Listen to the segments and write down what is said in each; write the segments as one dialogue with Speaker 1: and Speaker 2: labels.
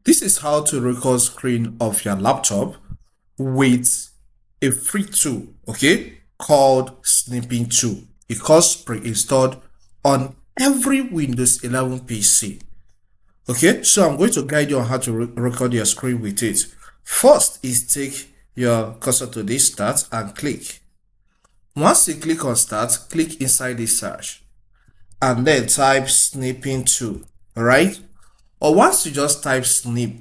Speaker 1: This is how to record screen of your laptop with a free tool, okay, called Snipping tool. It comes pre-installed on every Windows 11 PC. Okay, so I'm going to guide you on how to record your screen with it. First is take your cursor to this start and click. Once you click on start, click inside the search and then type Snipping tool, alright? Or once you just type snip,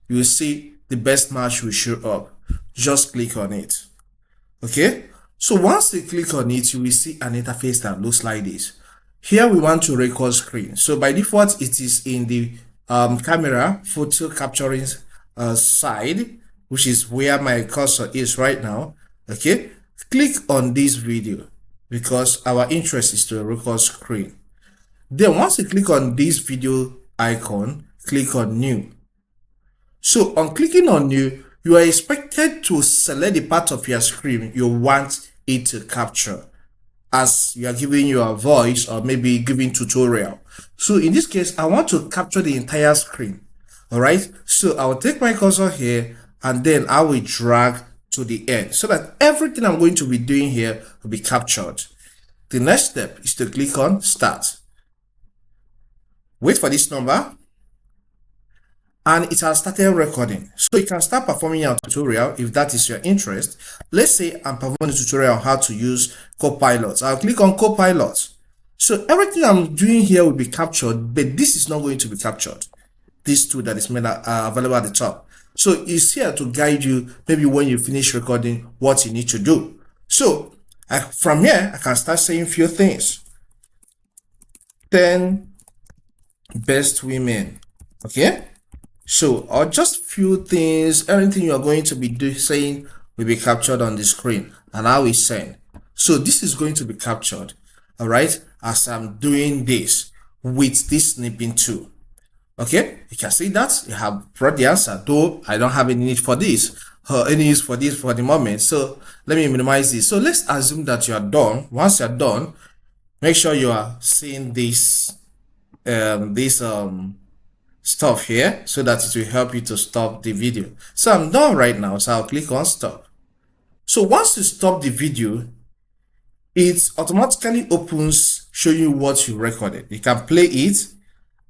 Speaker 1: you will see the best match will show up. Just click on it. Okay, so once you click on it, you will see an interface that looks like this. Here we want to record screen. So by default, it is in the camera photo capturing side, which is where my cursor is right now. Okay, click on this video because our interest is to record screen. Then once you click on this video icon, click on new. So on clicking on new, you are expected to select the part of your screen you want it to capture, as you are giving your voice or maybe giving tutorial. So in this case, I want to capture the entire screen. All right, so I will take my cursor here and then I will drag to the end so that everything I'm going to be doing here will be captured. The next step is to click on start. Wait for this number and it has started recording. So you can start performing your tutorial if that is your interest. Let's say I'm performing a tutorial on how to use Copilot. I'll click on Copilot. So everything I'm doing here will be captured, but this is not going to be captured. This tool that is made available at the top. So it's here to guide you maybe when you finish recording what you need to do. So from here, I can start saying a few things. 10 best women. Okay. So, or just few things, everything you are going to be saying will be captured on the screen and I will send. So this is going to be captured, all right, as I'm doing this with this snipping tool. Okay, you can see that you have brought the answer, though I don't have any need for this, any use for this for the moment. So let me minimize this. So let's assume that you are done. Once you're done, make sure you are seeing this, stuff here so that it will help you to stop the video. So I'm done right now, so I'll click on stop. So once you stop the video, it automatically opens showing you what you recorded. You can play it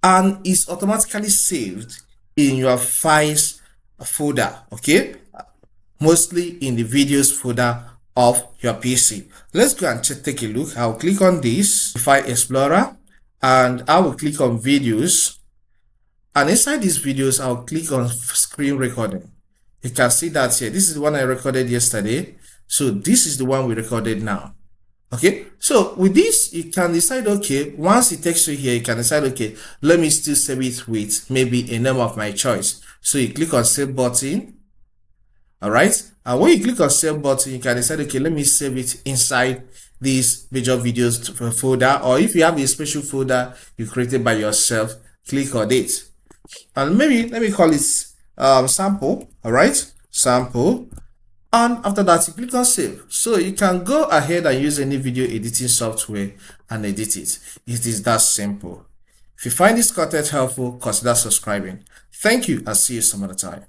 Speaker 1: and it's automatically saved in your files folder, okay, mostly in the videos folder of your PC. Let's go and take a look. I'll click on this file explorer and I will click on videos. And inside these videos, I'll click on screen recording. You can see that here. This is the one I recorded yesterday. So this is the one we recorded now. Okay. So with this, you can decide, okay, once it takes you here, you can decide, okay, let me still save it with maybe a name of my choice. So you click on save button. All right. And when you click on save button, you can decide, okay, let me save it inside this major videos folder. Or if you have a special folder you created by yourself, click on it. And maybe let me call it sample. All right, sample, and after that you click on save. So you can go ahead and use any video editing software and edit it. It is that simple. If you find this content helpful, consider subscribing. Thank you and see you some other time.